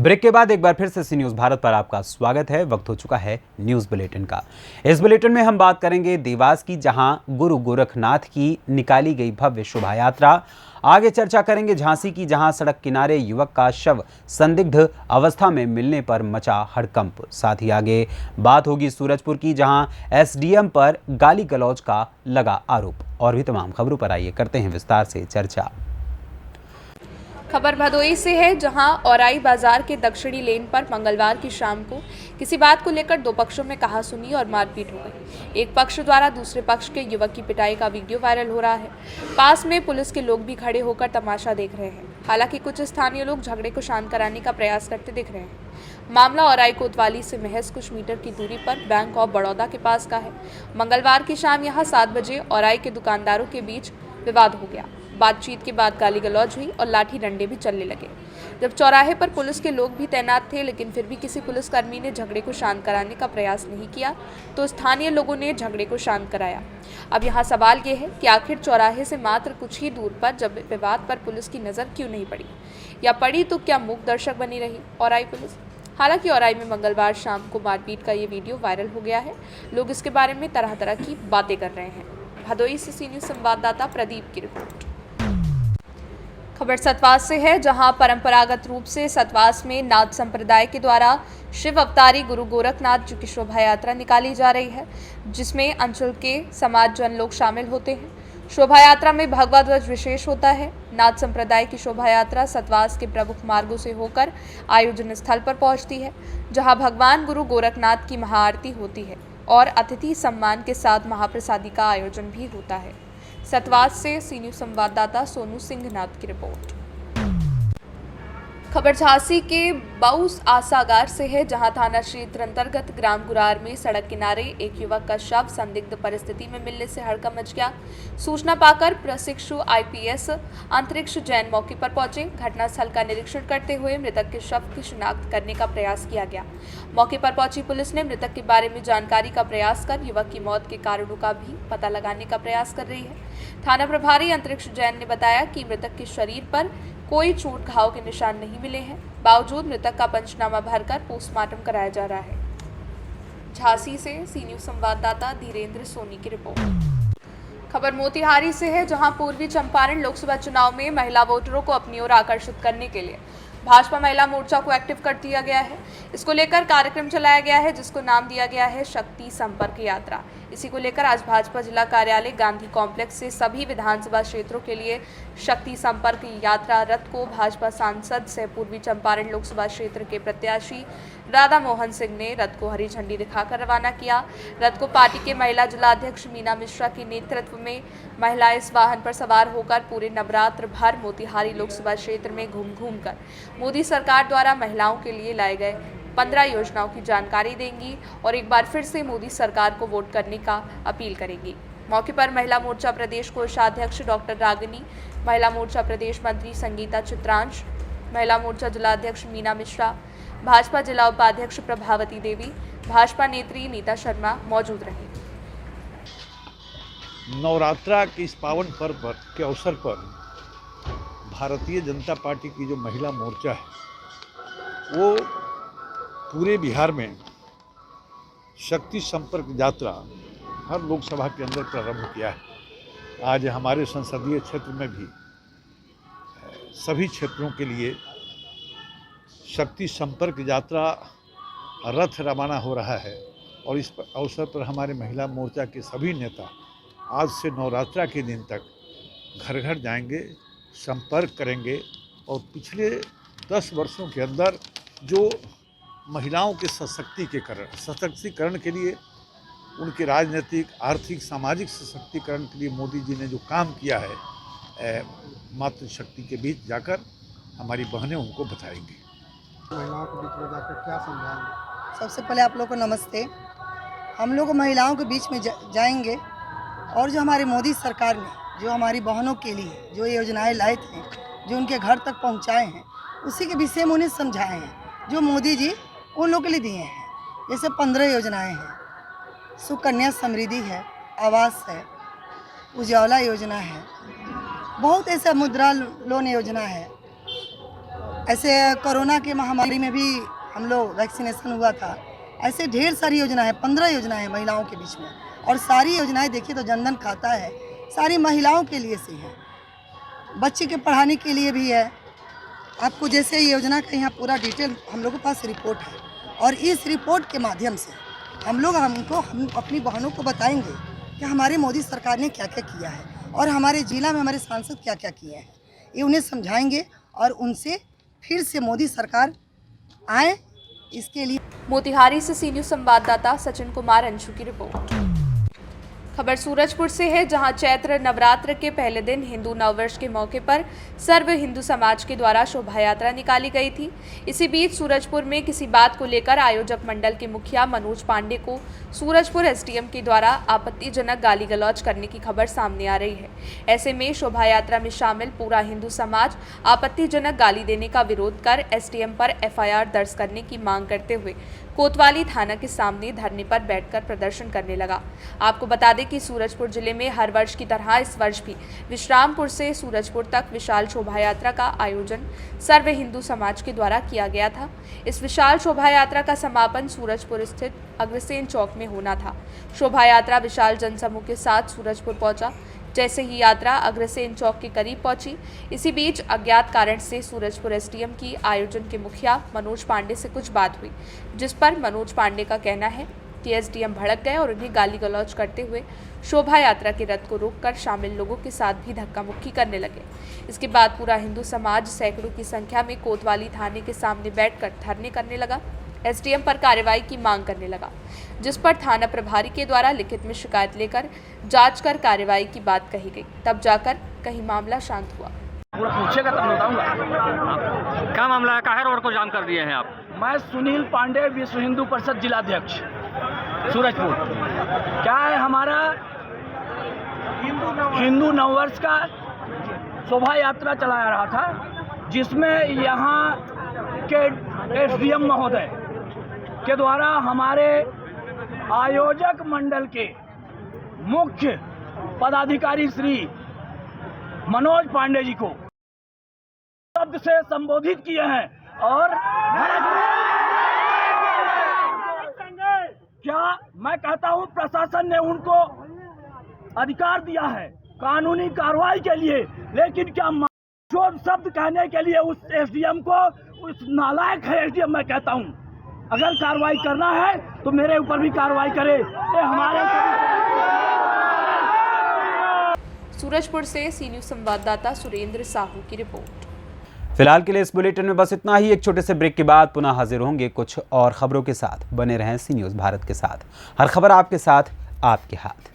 Break के बाद एक बार फिर से सी न्यूज़ भारत पर आपका स्वागत है। वक्त हो चुका है न्यूज़ बुलेटिन का। इस बुलेटिन में हम बात करेंगे देवास की, जहां गुरु गोरखनाथ की निकाली गई भव्य शोभा यात्रा। आगे चर्चा करेंगे झांसी की, जहां सड़क किनारे युवक का शव संदिग्ध अवस्था में मिलने पर मचा हड़कंप। साथ ही आगे बात होगी सूरजपुर की, जहां एसडीएम पर गाली गलौज का लगा आरोप। और भी तमाम खबरों पर आइए करते हैं विस्तार से चर्चा। खबर भदोही से है, जहां औराई बाजार के दक्षिणी लेन पर मंगलवार की शाम को किसी बात को लेकर दो पक्षों में कहासुनी और मारपीट हो गई। एक पक्ष द्वारा दूसरे पक्ष के युवक की पिटाई का वीडियो वायरल हो रहा है। पास में पुलिस के लोग भी खड़े होकर तमाशा देख रहे हैं। हालांकि कुछ स्थानीय लोग झगड़े को शांत कराने का प्रयास करते दिख रहे हैं। मामला औराई कोतवाली से महज कुछ मीटर की दूरी पर बैंक ऑफ बड़ौदा के पास का है। मंगलवार की शाम यहां 7 बजे औराई के दुकानदारों के बीच विवाद हो गया। बातचीत के बाद गाली गलौज हुई और लाठी डंडे भी चलने लगे। जब चौराहे पर पुलिस के लोग भी तैनात थे, लेकिन फिर भी किसी पुलिसकर्मी ने झगड़े को शांत कराने का प्रयास नहीं किया, तो स्थानीय लोगों ने झगड़े को शांत कराया। अब यहाँ सवाल ये है कि आखिर चौराहे से मात्र कुछ ही दूर पर जब विवाद पर पुलिस की नज़र क्यों नहीं पड़ी, या पड़ी तो क्या मूक दर्शक बनी रही औराई पुलिस। हालांकि औराई में मंगलवार शाम को मारपीट का ये वीडियो वायरल हो गया है। लोग इसके बारे में तरह तरह की बातें कर रहे हैं। भदोही से सी न्यूज़ संवाददाता प्रदीप की रिपोर्ट। खबर सतवास से है, जहां परंपरागत रूप से सतवास में नाथ संप्रदाय के द्वारा शिव अवतारी गुरु गोरखनाथ जी की शोभा यात्रा निकाली जा रही है, जिसमें अंचल के समाज जन लोग शामिल होते हैं। शोभा यात्रा में भगवा ध्वज विशेष होता है। नाथ संप्रदाय की शोभा यात्रा सतवास के प्रमुख मार्गों से होकर आयोजन स्थल पर पहुंचती है, जहां भगवान गुरु गोरखनाथ की महाआरती होती है और अतिथि सम्मान के साथ महाप्रसादी का आयोजन भी होता है। सतवास से सी न्यूज़ संवाददाता सोनू सिंहनाथ की रिपोर्ट। खबर झांसी के बाउस आसागार से है, जहां थाना क्षेत्र अंतर्गत ग्राम गुरार में सड़क किनारे एक युवक का शव संदिग्ध परिस्थिति में मिलने से हड़कंप मच गया। सूचना पाकर प्रशिक्षु आईपीएस अंतरिक्ष जैन मौके पर पहुंचे। घटनास्थल का निरीक्षण करते हुए मृतक के शव की शिनाख्त करने का प्रयास किया गया। मौके पर पहुंची पुलिस ने मृतक के बारे में जानकारी का प्रयास कर युवक की मौत के कारणों का भी पता लगाने का प्रयास कर रही है। थाना प्रभारी अंतरिक्ष जैन ने बताया कि मृतक के शरीर पर कोई चोट घाव के निशान नहीं मिले हैं। बावजूद मृतक का पंचनामा भरकर पोस्टमार्टम कराया जा रहा है। झांसी से सी न्यूज़ संवाददाता धीरेन्द्र सोनी की रिपोर्ट। खबर मोतिहारी से है, जहां पूर्वी चंपारण लोकसभा चुनाव में महिला वोटरों को अपनी ओर आकर्षित करने के लिए भाजपा महिला मोर्चा को एक्टिव कर दिया गया है। इसको लेकर कार्यक्रम चलाया गया है, जिसको नाम दिया गया है शक्ति संपर्क यात्रा। इसी को लेकर आज भाजपा जिला कार्यालय गांधी कॉम्प्लेक्स से सभी विधानसभा क्षेत्रों के लिए शक्ति संपर्क यात्रा रथ को भाजपा सांसद से पूर्वी चंपारण लोकसभा क्षेत्र के प्रत्याशी राधा मोहन सिंह ने रथ को हरी झंडी दिखाकर रवाना किया। रथ को पार्टी के महिला जिलाध्यक्ष मीना मिश्रा के नेतृत्व में महिलाएं इस वाहन पर सवार होकर पूरे नवरात्र भर मोतिहारी लोकसभा क्षेत्र में घूम घूम कर मोदी सरकार द्वारा महिलाओं के लिए लाए गए 15 योजनाओं की जानकारी देंगी और एक बार फिर से मोदी सरकार को वोट करने का अपील करेंगी। मौके पर महिला मोर्चा प्रदेश कोषाध्यक्ष डॉक्टर रागिनी, महिला मोर्चा प्रदेश मंत्री संगीता चित्रांश, महिला मोर्चा जिलाध्यक्ष मीना मिश्रा, भाजपा जिला उपाध्यक्ष प्रभावती देवी, भाजपा नेत्री नीता शर्मा मौजूद रही। नवरात्रा के इस पावन पर्व के अवसर पर भारतीय जनता पार्टी की जो महिला मोर्चा है, वो पूरे बिहार में शक्ति संपर्क यात्रा हर लोकसभा के अंदर प्रारंभ किया है। आज हमारे संसदीय क्षेत्र में भी सभी क्षेत्रों के लिए शक्ति संपर्क यात्रा रथ रवाना हो रहा है और इस अवसर पर हमारे महिला मोर्चा के सभी नेता आज से नवरात्रा के दिन तक घर घर जाएंगे, संपर्क करेंगे और पिछले 10 वर्षों के अंदर जो महिलाओं के सशक्तिकरण के लिए, उनके राजनीतिक, आर्थिक, सामाजिक सशक्तिकरण के लिए मोदी जी ने जो काम किया है, मातृशक्ति के बीच जाकर हमारी बहनें उनको बताएंगी। महिलाओं के बीच में जाकर क्या समझाएंगे? सबसे पहले आप लोग को नमस्ते। हम लोग महिलाओं के बीच में जाएंगे और जो हमारी मोदी सरकार ने जो हमारी बहनों के लिए जो योजनाएं लाए थे, जो उनके घर तक पहुंचाए हैं, उसी के विषय में उन्हें समझाए हैं जो मोदी जी उन लोगों के लिए दिए हैं। जैसे 15 योजनाएं हैं, सुकन्या समृद्धि है, आवास है, उजाला योजना है, बहुत ऐसा मुद्रा लोन योजना है, ऐसे कोरोना की महामारी में भी हम लोग वैक्सीनेशन हुआ था। ऐसे ढेर सारी योजनाएं हैं, 15 योजनाएं हैं महिलाओं के बीच में, और सारी योजनाएं देखिए तो जनधन खाता है, सारी महिलाओं के लिए से है, बच्चे के पढ़ाने के लिए भी है। आपको जैसे योजना का यहाँ पूरा डिटेल हम लोगों के पास रिपोर्ट है, और इस रिपोर्ट के माध्यम से हम अपनी बहनों को बताएंगे कि हमारे मोदी सरकार ने क्या क्या किया है, और हमारे जिला में हमारे सांसद क्या क्या किए हैं, ये उन्हें समझाएंगे, और उनसे फिर से मोदी सरकार आए इसके लिए। मोतिहारी से सी न्यूज़ संवाददाता सचिन कुमार अंशु की रिपोर्ट। खबर सूरजपुर से है, जहां चैत्र नवरात्र के पहले दिन हिंदू नववर्ष के मौके पर सर्व हिंदू समाज के द्वारा शोभा यात्रा निकाली गई थी। इसी बीच सूरजपुर में किसी बात को लेकर आयोजक मंडल के मुखिया मनोज पांडे को सूरजपुर एसडीएम के द्वारा आपत्तिजनक गाली गलौज करने की खबर सामने आ रही है। ऐसे में शोभा यात्रा में शामिल पूरा हिंदू समाज आपत्तिजनक गाली देने का विरोध कर एसडीएम पर एफआईआर दर्ज करने की मांग करते हुए कोतवाली थाना के सामने धरने पर बैठकर प्रदर्शन करने लगा। आपको बता दें कि सूरजपुर जिले में हर वर्ष की तरह इस वर्ष भी विश्रामपुर से सूरजपुर तक विशाल शोभा यात्रा का आयोजन सर्व हिंदू समाज के द्वारा किया गया था। इस विशाल शोभा यात्रा का समापन सूरजपुर स्थित अग्रसेन चौक में होना था। शोभा यात्रा विशाल जनसमूह के साथ सूरजपुर पहुंचा। जैसे ही यात्रा अग्रसेन चौक के करीब पहुंची, इसी बीच अज्ञात कारण से सूरजपुर एसडीएम की आयोजन के मुखिया मनोज पांडे से कुछ बात हुई, जिस पर मनोज पांडे का कहना है कि एसडीएम भड़क गए और उन्हें गाली गलौज करते हुए शोभा यात्रा के रथ को रोककर शामिल लोगों के साथ भी धक्का मुक्की करने लगे। इसके बाद पूरा हिंदू समाज सैकड़ों की संख्या में कोतवाली थाने के सामने बैठकर धरने करने लगा, एसडीएम पर कार्रवाई की मांग करने लगा, जिस पर थाना प्रभारी के द्वारा लिखित में शिकायत लेकर जांच कर कार्रवाई की बात कही गई। तब जाकर कहीं मामला शांत हुआ। पूरा पूछेगा तब बताऊंगा। क्या मामला है? काहे रोड को जाम कर दिए हैं आप? मैं सुनील पांडे, विश्व हिंदू परिषद जिलाध्यक्ष सूरजपुर। क्या है, हमारा हिंदू नववर्ष का शोभा यात्रा चलाया रहा था, जिसमें यहाँ के एसडीएम महोदय के द्वारा हमारे आयोजक मंडल के मुख्य पदाधिकारी श्री मनोज पांडे जी को शब्द से संबोधित किए हैं, और क्या मैं कहता हूं, प्रशासन ने उनको अधिकार दिया है कानूनी कार्रवाई के लिए, लेकिन क्या जो शब्द कहने के लिए उस एसडीएम को, उस नालायक है एसडीएम, मैं कहता हूं अगर कार्रवाई करना है तो मेरे ऊपर भी कार्रवाई करे। ये हमारे सूरजपुर से सी न्यूज़ संवाददाता सुरेंद्र साहू की रिपोर्ट। फिलहाल के लिए इस बुलेटिन में बस इतना ही। एक छोटे से ब्रेक के बाद पुनः हाजिर होंगे कुछ और खबरों के साथ। बने रहें सी न्यूज़ भारत के साथ। हर खबर आपके साथ, आपके हाथ।